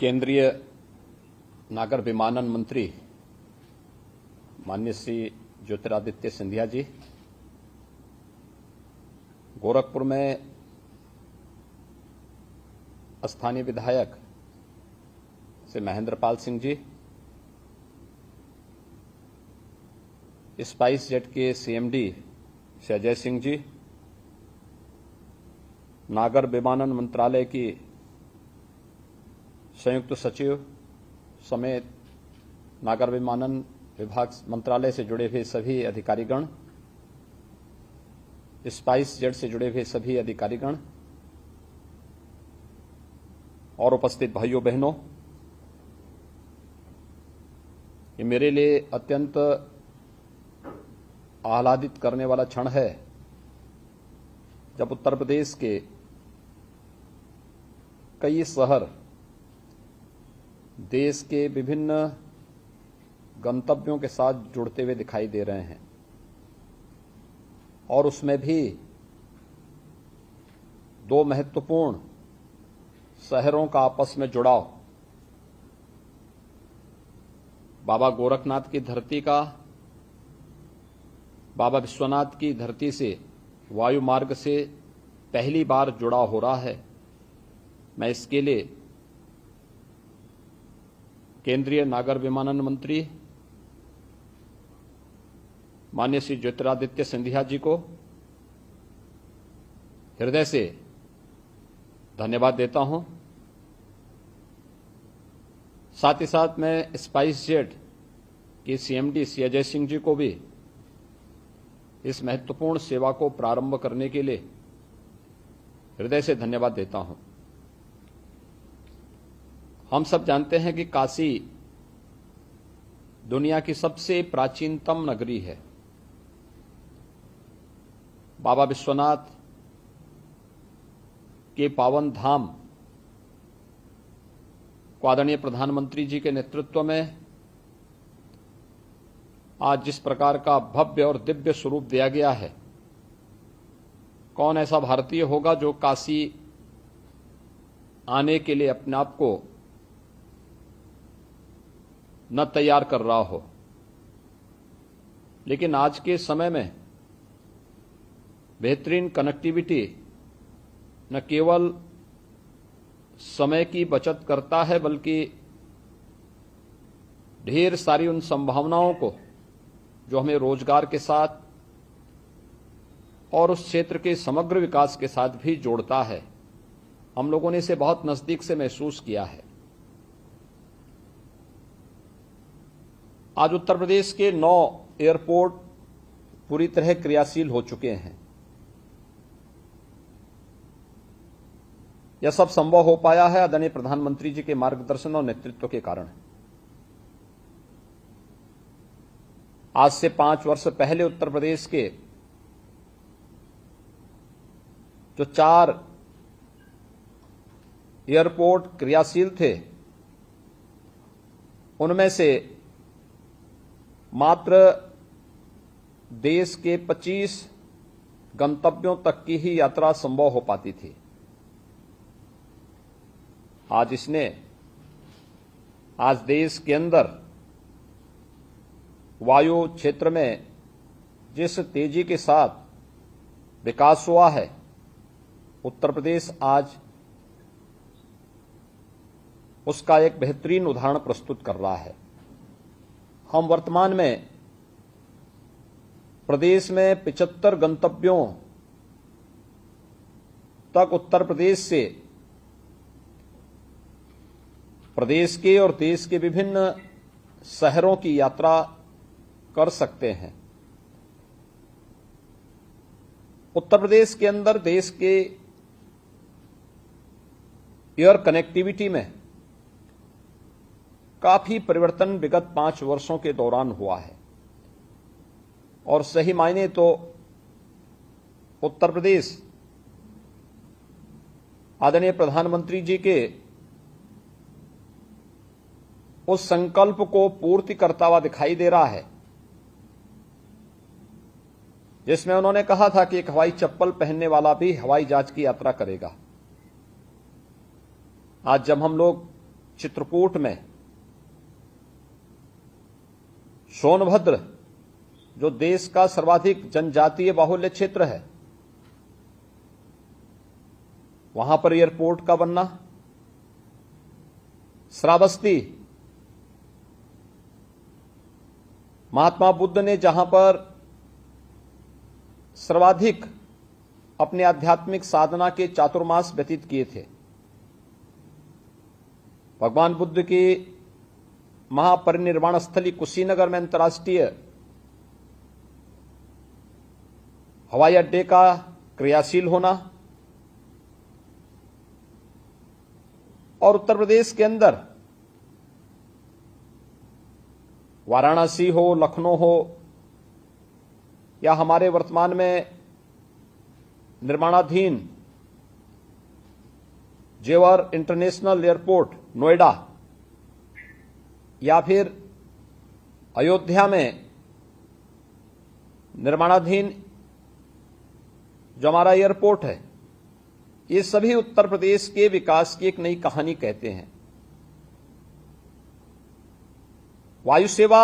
केंद्रीय नागर विमानन मंत्री माननीय श्री ज्योतिरादित्य सिंधिया जी, गोरखपुर में स्थानीय विधायक श्री महेंद्रपाल सिंह जी, स्पाइस जेट के सीएमडी श्री अजय सिंह जी, नागर विमानन मंत्रालय की संयुक्त सचिव समेत नागर विमानन विभाग मंत्रालय से जुड़े हुए सभी अधिकारीगण, स्पाइस जेट से जुड़े हुए सभी अधिकारीगण और उपस्थित भाइयों बहनों, ये मेरे लिए अत्यंत आह्लादित करने वाला क्षण है जब उत्तर प्रदेश के कई शहर देश के विभिन्न गंतव्यों के साथ जुड़ते हुए दिखाई दे रहे हैं और उसमें भी दो महत्वपूर्ण शहरों का आपस में जुड़ाव, बाबा गोरखनाथ की धरती का बाबा विश्वनाथ की धरती से वायु मार्ग से पहली बार जुड़ाव हो रहा है। मैं इसके लिए केंद्रीय नागर विमानन मंत्री माननीय श्री ज्योतिरादित्य सिंधिया जी को हृदय से धन्यवाद देता हूं। साथ ही साथ मैं स्पाइस जेट के सीएमडी श्री अजय सिंह जी को भी इस महत्वपूर्ण सेवा को प्रारंभ करने के लिए हृदय से धन्यवाद देता हूं। हम सब जानते हैं कि काशी दुनिया की सबसे प्राचीनतम नगरी है। बाबा विश्वनाथ के पावन धाम को आदरणीय प्रधानमंत्री जी के नेतृत्व में आज जिस प्रकार का भव्य और दिव्य स्वरूप दिया गया है, कौन ऐसा भारतीय होगा जो काशी आने के लिए अपने आप को न तैयार कर रहा हो। लेकिन आज के समय में बेहतरीन कनेक्टिविटी न केवल समय की बचत करता है बल्कि ढेर सारी उन संभावनाओं को जो हमें रोजगार के साथ और उस क्षेत्र के समग्र विकास के साथ भी जोड़ता है। हम लोगों ने इसे बहुत नजदीक से महसूस किया है। आज उत्तर प्रदेश के 9 एयरपोर्ट पूरी तरह क्रियाशील हो चुके हैं। यह सब संभव हो पाया है आदरणीय प्रधानमंत्री जी के मार्गदर्शन और नेतृत्व के कारण। आज से 5 वर्ष पहले उत्तर प्रदेश के जो 4 एयरपोर्ट क्रियाशील थे, उनमें से मात्र देश के 25 गंतव्यों तक की ही यात्रा संभव हो पाती थी। आज देश के अंदर वायु क्षेत्र में जिस तेजी के साथ विकास हुआ है, उत्तर प्रदेश आज उसका एक बेहतरीन उदाहरण प्रस्तुत कर रहा है। हम वर्तमान में प्रदेश में 75 गंतव्यों तक उत्तर प्रदेश से प्रदेश के और देश के विभिन्न शहरों की यात्रा कर सकते हैं। उत्तर प्रदेश के अंदर देश के एयर कनेक्टिविटी में काफी परिवर्तन विगत 5 वर्षों के दौरान हुआ है और सही मायने तो उत्तर प्रदेश आदरणीय प्रधानमंत्री जी के उस संकल्प को पूर्ति करता हुआ दिखाई दे रहा है जिसमें उन्होंने कहा था कि एक हवाई चप्पल पहनने वाला भी हवाई जहाज की यात्रा करेगा। आज जब हम लोग चित्रकूट में सोनभद्र, जो देश का सर्वाधिक जनजातीय बाहुल्य क्षेत्र है, वहां पर एयरपोर्ट का बनना, श्रावस्ती, महात्मा बुद्ध ने जहां पर सर्वाधिक अपने आध्यात्मिक साधना के चातुर्मास व्यतीत किए थे, भगवान बुद्ध की महापरिनिर्वाण स्थली कुशीनगर में अंतर्राष्ट्रीय हवाई अड्डे का क्रियाशील होना, और उत्तर प्रदेश के अंदर वाराणसी हो, लखनऊ हो, या हमारे वर्तमान में निर्माणाधीन जेवर इंटरनेशनल एयरपोर्ट नोएडा, या फिर अयोध्या में निर्माणाधीन जो हमारा एयरपोर्ट है, ये सभी उत्तर प्रदेश के विकास की एक नई कहानी कहते हैं। वायु सेवा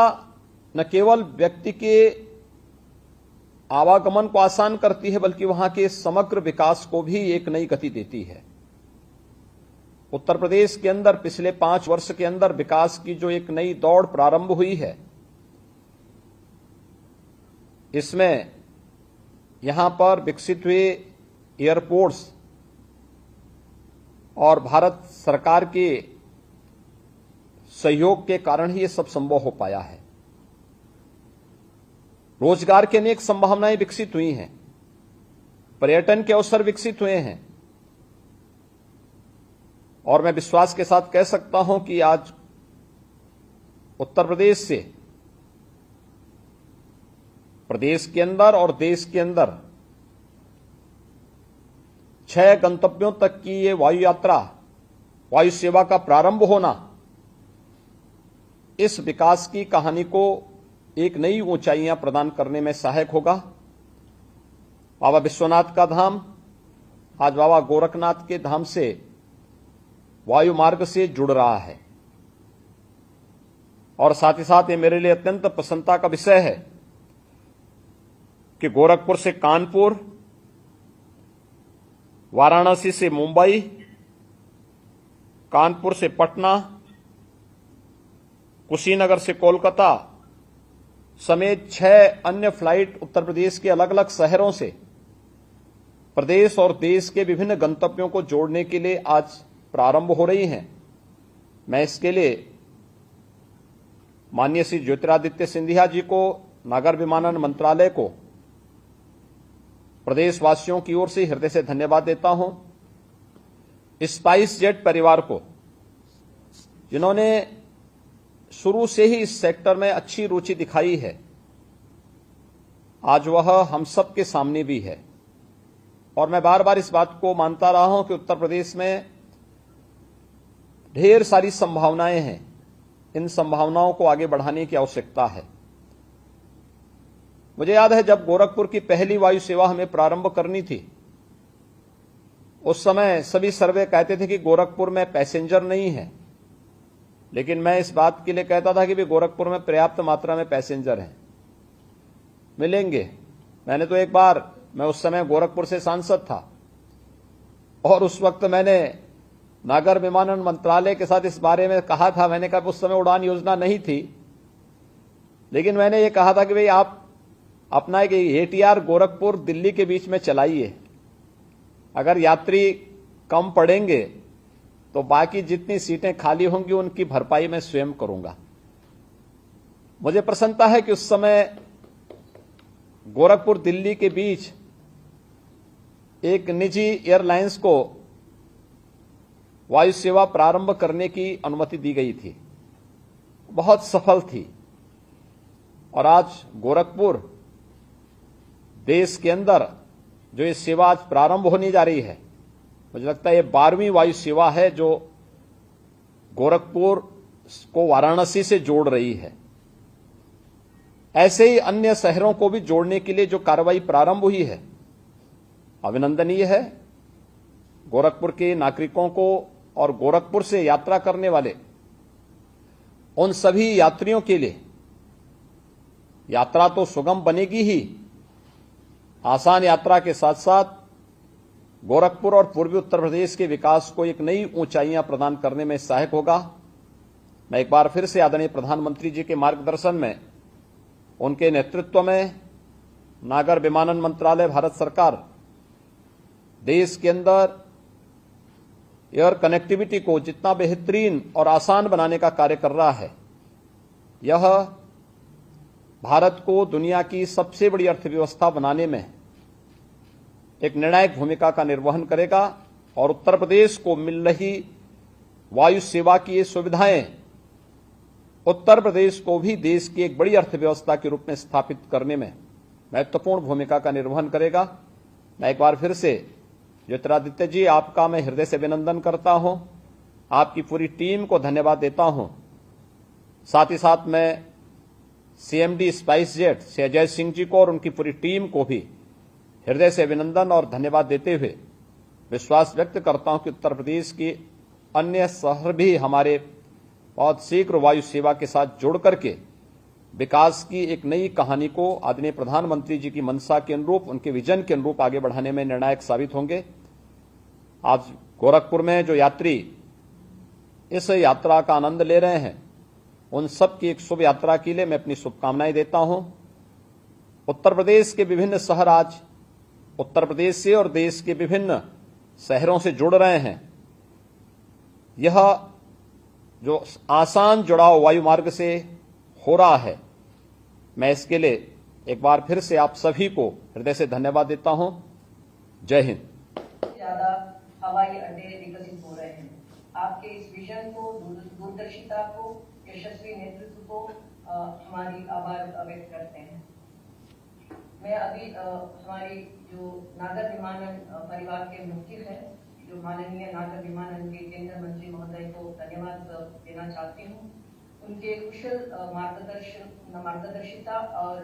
न केवल व्यक्ति के आवागमन को आसान करती है, बल्कि वहां के समग्र विकास को भी एक नई गति देती है। उत्तर प्रदेश के अंदर पिछले 5 वर्ष के अंदर विकास की जो एक नई दौड़ प्रारंभ हुई है, इसमें यहां पर विकसित हुए एयरपोर्ट्स और भारत सरकार के सहयोग के कारण ही ये सब संभव हो पाया है। रोजगार की अनेक संभावनाएं विकसित हुई हैं, पर्यटन के अवसर विकसित हुए हैं, और मैं विश्वास के साथ कह सकता हूं कि आज उत्तर प्रदेश से प्रदेश के अंदर और देश के अंदर 6 गंतव्यों तक की ये वायु यात्रा, वायु सेवा का प्रारंभ होना इस विकास की कहानी को एक नई ऊंचाइयां प्रदान करने में सहायक होगा। बाबा विश्वनाथ का धाम आज बाबा गोरखनाथ के धाम से वायु मार्ग से जुड़ रहा है, और साथ ही साथ ये मेरे लिए अत्यंत प्रसन्नता का विषय है कि गोरखपुर से कानपुर, वाराणसी से मुंबई, कानपुर से पटना, कुशीनगर से कोलकाता समेत 6 अन्य फ्लाइट उत्तर प्रदेश के अलग अलग शहरों से प्रदेश और देश के विभिन्न गंतव्यों को जोड़ने के लिए आज प्रारंभ हो रही हैं। मैं इसके लिए माननीय श्री ज्योतिरादित्य सिंधिया जी को, नागर विमानन मंत्रालय को, प्रदेशवासियों की ओर से हृदय से धन्यवाद देता हूं। स्पाइस जेट परिवार को, जिन्होंने शुरू से ही इस सेक्टर में अच्छी रुचि दिखाई है, आज वह हम सब के सामने भी है। और मैं बार बार इस बात को मानता रहा हूं कि उत्तर प्रदेश में ढेर सारी संभावनाएं हैं, इन संभावनाओं को आगे बढ़ाने की आवश्यकता है। मुझे याद है जब गोरखपुर की पहली वायु सेवा हमें प्रारंभ करनी थी, उस समय सभी सर्वे कहते थे कि गोरखपुर में पैसेंजर नहीं है, लेकिन मैं इस बात के लिए कहता था कि भी गोरखपुर में पर्याप्त मात्रा में पैसेंजर हैं, मिलेंगे। मैंने तो एक बार, मैं उस समय गोरखपुर से सांसद था, और उस वक्त मैंने नागर विमानन मंत्रालय के साथ इस बारे में कहा था। मैंने कहा उस समय उड़ान योजना नहीं थी, लेकिन मैंने ये कहा था कि भाई आप अपना एक ATR गोरखपुर दिल्ली के बीच में चलाइए, अगर यात्री कम पड़ेंगे तो बाकी जितनी सीटें खाली होंगी उनकी भरपाई मैं स्वयं करूंगा। मुझे प्रसन्नता है कि उस समय गोरखपुर दिल्ली के बीच एक निजी एयरलाइंस को वायु सेवा प्रारंभ करने की अनुमति दी गई थी, बहुत सफल थी। और आज गोरखपुर देश के अंदर जो ये सेवा आज प्रारंभ होने जा रही है, मुझे लगता है ये 12वीं वायु सेवा है जो गोरखपुर को वाराणसी से जोड़ रही है। ऐसे ही अन्य शहरों को भी जोड़ने के लिए जो कार्रवाई प्रारंभ हुई है, अभिनंदनीय है। गोरखपुर के नागरिकों को और गोरखपुर से यात्रा करने वाले उन सभी यात्रियों के लिए यात्रा तो सुगम बनेगी ही, आसान यात्रा के साथ साथ गोरखपुर और पूर्वी उत्तर प्रदेश के विकास को एक नई ऊंचाइयां प्रदान करने में सहायक होगा। मैं एक बार फिर से आदरणीय प्रधानमंत्री जी के मार्गदर्शन में, उनके नेतृत्व में नागर विमानन मंत्रालय भारत सरकार देश के अंदर एयर कनेक्टिविटी को जितना बेहतरीन और आसान बनाने का कार्य कर रहा है, यह भारत को दुनिया की सबसे बड़ी अर्थव्यवस्था बनाने में एक निर्णायक भूमिका का निर्वहन करेगा और उत्तर प्रदेश को मिल रही वायु सेवा की ये सुविधाएं उत्तर प्रदेश को भी देश की एक बड़ी अर्थव्यवस्था के रूप में स्थापित करने में महत्वपूर्ण भूमिका का निर्वहन करेगा। मैं एक बार फिर से ज्योतिरादित्य जी, आपका मैं हृदय से अभिनंदन करता हूं, आपकी पूरी टीम को धन्यवाद देता हूं। साथ ही साथ मैं सीएमडी स्पाइसजेट से अजय सिंह जी को और उनकी पूरी टीम को भी हृदय से अभिनंदन और धन्यवाद देते हुए विश्वास व्यक्त करता हूं कि उत्तर प्रदेश के अन्य शहर भी हमारे बहुत शीघ्र वायु सेवा के साथ जुड़ करके विकास की एक नई कहानी को आदरणीय प्रधानमंत्री जी की मंशा के अनुरूप, उनके विजन के अनुरूप आगे बढ़ाने में निर्णायक साबित होंगे। आज गोरखपुर में जो यात्री इस यात्रा का आनंद ले रहे हैं, उन सब की एक शुभ यात्रा के लिए मैं अपनी शुभकामनाएं देता हूं। उत्तर प्रदेश के विभिन्न शहर आज उत्तर प्रदेश से और देश के विभिन्न शहरों से जुड़ रहे हैं। यह जो आसान जुड़ाव वायु मार्ग से हो रहा है, मैं इसके लिए एक बार फिर से आप सभी को हृदय से धन्यवाद देता हूं। जय हिंद। ज्यादा हवाई अड्डे विकसित हो रहे हैं। आपके इस विजन को, दूरदर्शिता को, यशस्वी नेतृत्व को हमारी आभार व्यक्त करते हैं। मैं अभी हमारी जो नागर विमानन परिवार के मुख्य हैं, जो माननीय नागर विमानन के केंद्रीय मंत्री महोदय को धन्यवाद देना चाहती हूँ। उनके कुशल मार्गदर्शिता और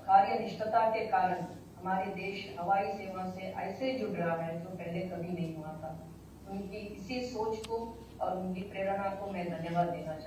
कार्यनिष्ठता के कारण हमारे देश हवाई सेवा से ऐसे जुड़ रहा है जो पहले कभी नहीं हुआ था। उनकी इसी सोच को और उनकी प्रेरणा को मैं धन्यवाद देना चाहती हूँ।